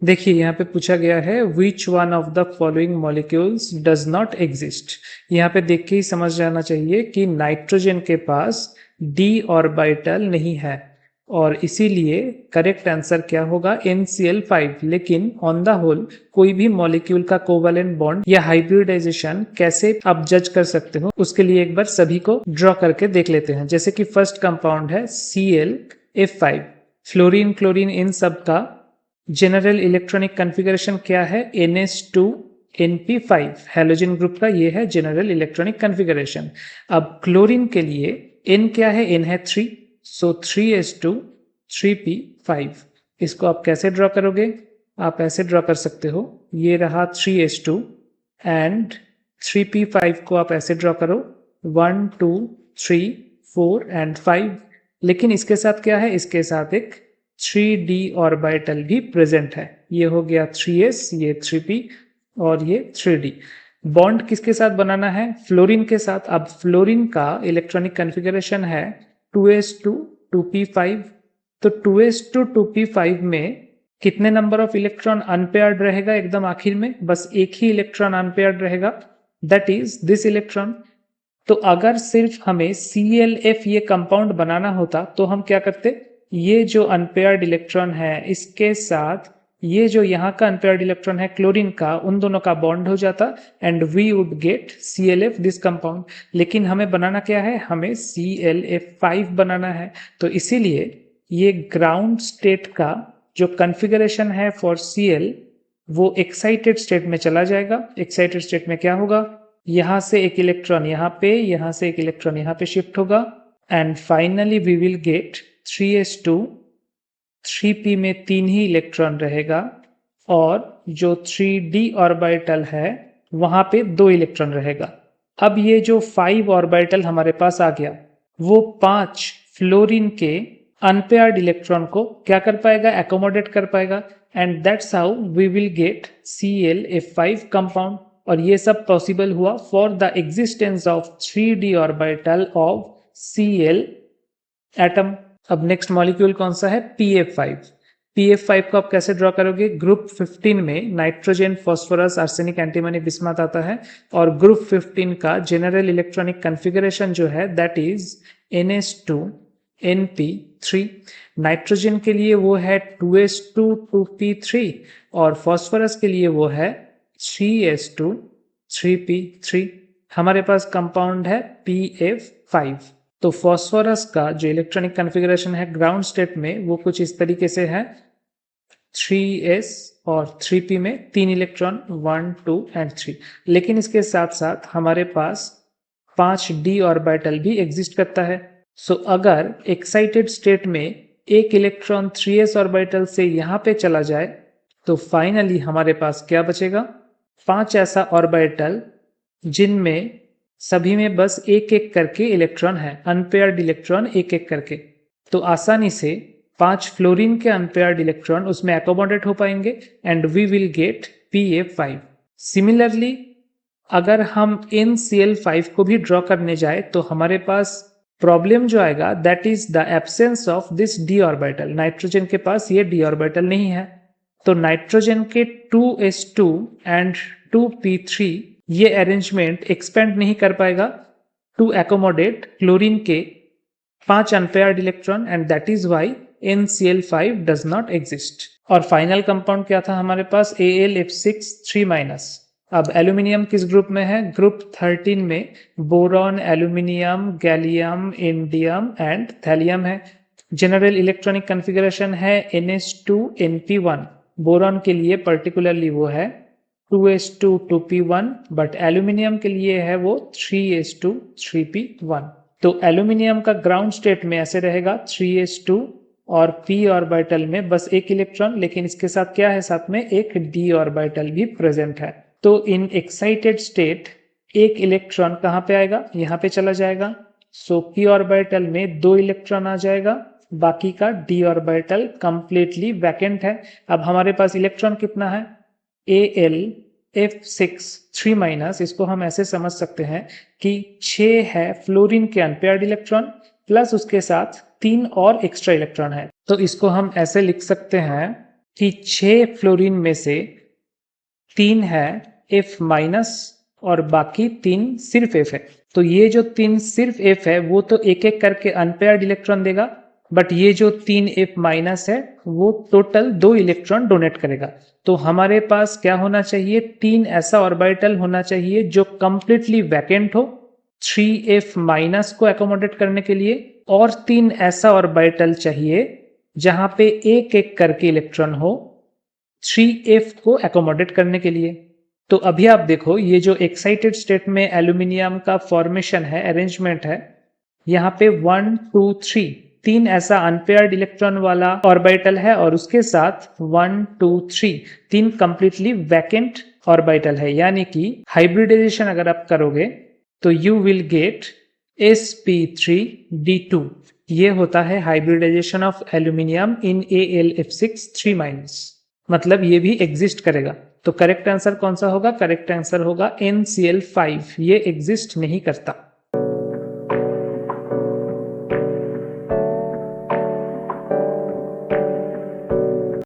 देखिए यहाँ पे पूछा गया है which one of the following molecules does not exist. यहाँ पे देख के ही समझ जाना चाहिए कि नाइट्रोजन के पास d ऑर्बिटल नहीं है और इसीलिए करेक्ट आंसर क्या होगा NCl5। लेकिन ऑन द होल कोई भी मॉलिक्यूल का कोवेलेंट बॉन्ड या हाइब्रिडाइजेशन कैसे आप जज कर सकते हो, उसके लिए एक बार सभी को ड्रॉ करके देख लेते हैं। जैसे कि फर्स्ट कंपाउंड है ClF5, फ्लोरीन क्लोरीन इन सब का जनरल इलेक्ट्रॉनिक कॉन्फ़िगरेशन क्या है NH2NP5, हैलोजन ग्रुप का ये है जनरल इलेक्ट्रॉनिक कॉन्फ़िगरेशन। अब क्लोरीन के लिए N क्या है, N है 3, सो 3s2 3p5। इसको आप कैसे ड्रॉ करोगे, आप ऐसे ड्रॉ कर सकते हो, ये रहा 3s2 एंड 3p5 को आप ऐसे ड्रॉ करो 1 2 3 4 एंड 5। लेकिन इसके साथ क्या है, इसके साथ एक 3d ऑर्बिटल भी प्रेजेंट है। ये हो गया 3s, ये 3p और ये 3d। बॉन्ड किसके साथ बनाना है, फ्लोरीन के साथ। अब फ्लोरीन का इलेक्ट्रॉनिक कॉन्फ़िगरेशन है 2s2 2p5। तो 2s2 2p5 में कितने नंबर ऑफ इलेक्ट्रॉन अनपेयर्ड रहेगा, एकदम आखिर में बस एक ही इलेक्ट्रॉन अनपेयर्ड रहेगा, दैट इज दिस इलेक्ट्रॉन। तो अगर सिर्फ हमें ClF ये कंपाउंड बनाना होता तो हम क्या करते, ये जो अनपेयर्ड इलेक्ट्रॉन है इसके साथ ये जो यहाँ का अनपेयर्ड इलेक्ट्रॉन है क्लोरीन का, उन दोनों का बॉन्ड हो जाता and we would get ClF this compound. लेकिन हमें बनाना क्या है, हमें ClF5 बनाना है। तो इसीलिए ये ग्राउंड स्टेट का जो कॉन्फ़िगरेशन है फॉर Cl वो एक्साइटेड स्टेट में चला जाएगा। एक्साइटेड स्टेट में क्या होगा, यहां से एक इलेक्ट्रॉन यहाँ पे, यहां से एक इलेक्ट्रॉन यहाँ पे शिफ्ट होगा and finally we will get 3s2 3p में 3 ही इलेक्ट्रॉन रहेगा और जो 3d ऑर्बिटल है वहां पे 2 इलेक्ट्रॉन रहेगा। अब ये जो 5 ऑर्बिटल हमारे पास आ गया वो 5 फ्लोरीन के अनपेयर्ड इलेक्ट्रॉन को क्या कर पाएगा, एकोमोडेट कर पाएगा and that's how we will get ClF5 compound. और ये सब पॉसिबल हुआ for the existence of 3d orbital of Cl atom. अब नेक्स्ट मॉलिक्यूल कौन सा है, PF5। PF5 को आप कैसे ड्रॉ करोगे, ग्रुप 15 में nitrogen phosphorus arsenic antimony bismuth आता है और ग्रुप 15 का जनरल इलेक्ट्रॉनिक कॉन्फ़िगरेशन जो है दैट इज NH2NP3। नाइट्रोजन के लिए वो है 2s2 2p3 और फॉस्फोरस के लिए वो है 3s2 3p3। हमारे पास कंपाउंड है PF5। तो फॉस्फोरस का जो इलेक्ट्रॉनिक कॉन्फ़िगरेशन है ग्राउंड स्टेट में वो कुछ इस तरीके से है, 3s और 3p में 3 इलेक्ट्रॉन 1 2 एंड 3। लेकिन इसके साथ साथ हमारे पास 5d ऑर्बिटल भी एग्जिस्ट करता है। सो अगर एक्साइटेड स्टेट में एक इलेक्ट्रॉन 3s ऑर्बिटल से यहाँ पे चला जाए तो फाइनली हमारे पास क्या बचेगा, 5 ऐसा ऑर्बिटल जिनमें सभी में बस एक एक करके इलेक्ट्रॉन है, अनपेयर्ड इलेक्ट्रॉन एक एक करके। तो आसानी से 5 फ्लोरीन के अनपेयर्ड इलेक्ट्रॉन उसमें एकोमोडेट हो पाएंगे and we will get PF5। Similarly अगर हम NCl5 को भी ड्रॉ करने जाए तो हमारे पास प्रॉब्लम जो आएगा that is the absence of this d orbital. Nitrogen के पास ये d ऑर्बिटल नहीं है, तो नाइट्रोजन के 2s2 एंड 2p3 ये अरेंजमेंट एक्सपेंड नहीं कर पाएगा टू एकोमोडेट क्लोरीन के 5 unpaired electron and that is why NCl5 does not exist. और फाइनल कंपाउंड क्या था हमारे पास, AlF6 3-। अब एल्यूमिनियम किस ग्रुप में है, ग्रुप 13 में boron, aluminium, gallium, indium and thallium है। जनरल इलेक्ट्रॉनिक कॉन्फ़िगरेशन है NH2NP1। बोरॉन के लिए पर्टिकुलरली वो है 2s2 2p1 बट एल्यूमिनियम के लिए है वो 3s2 3p1। तो एल्यूमिनियम का ग्राउंड स्टेट में ऐसे रहेगा 3s2 और p ऑर्बिटल में बस एक इलेक्ट्रॉन, लेकिन इसके साथ क्या है, साथ में एक d ऑर्बिटल भी प्रेजेंट है। तो इन एक्साइटेड स्टेट एक इलेक्ट्रॉन कहाँ पे आएगा, यहाँ पे चला जाएगा। सो p ऑर्बिटल में 2 इलेक्ट्रॉन आ जाएगा, बाकी का d ऑर्बिटल कंप्लीटली वैकेंट है। अब हमारे पास इलेक्ट्रॉन कितना है, AlF6 3-। इसको हम ऐसे समझ सकते हैं कि 6 है फ्लोरीन के अनपेयर्ड इलेक्ट्रॉन प्लस उसके साथ 3 और एक्स्ट्रा इलेक्ट्रॉन है। तो इसको हम ऐसे लिख सकते हैं कि 6 फ्लोरीन में से 3 है F माइनस और बाकी 3 सिर्फ F है। तो ये जो 3 सिर्फ F है वो तो एक एक करके अनपेयर्ड इलेक्ट्रॉन देगा, बट ये जो 3 F माइनस है वो टोटल 2 इलेक्ट्रॉन डोनेट करेगा। तो हमारे पास क्या होना चाहिए, 3 ऐसा ऑर्बिटल होना चाहिए जो कंप्लीटली वैकेंट हो 3F माइनस को एकोमोडेट करने के लिए, और 3 ऐसा ऑर्बिटल चाहिए जहां पे एक एक करके इलेक्ट्रॉन हो 3F को एकोमोडेट करने के लिए। तो अभी आप देखो ये जो एक्साइटेड स्टेट में एल्यूमिनियम का फॉर्मेशन है, अरेंजमेंट है, यहाँ पे 1 2 3 3 ऐसा अनपेयर्ड इलेक्ट्रॉन वाला ऑर्बिटल है और उसके साथ 1 2 3 3 कंप्लीटली वैकेंट ऑर्बिटल है। यानी कि हाइब्रिडाइजेशन अगर आप करोगे तो यू विल गेट sp3d2। ये होता है hybridisation of aluminium in AlF6 3-, मतलब ये भी एग्जिस्ट करेगा। तो करेक्ट आंसर कौन सा होगा, करेक्ट आंसर होगा NCl5, ये एग्जिस्ट नहीं करता।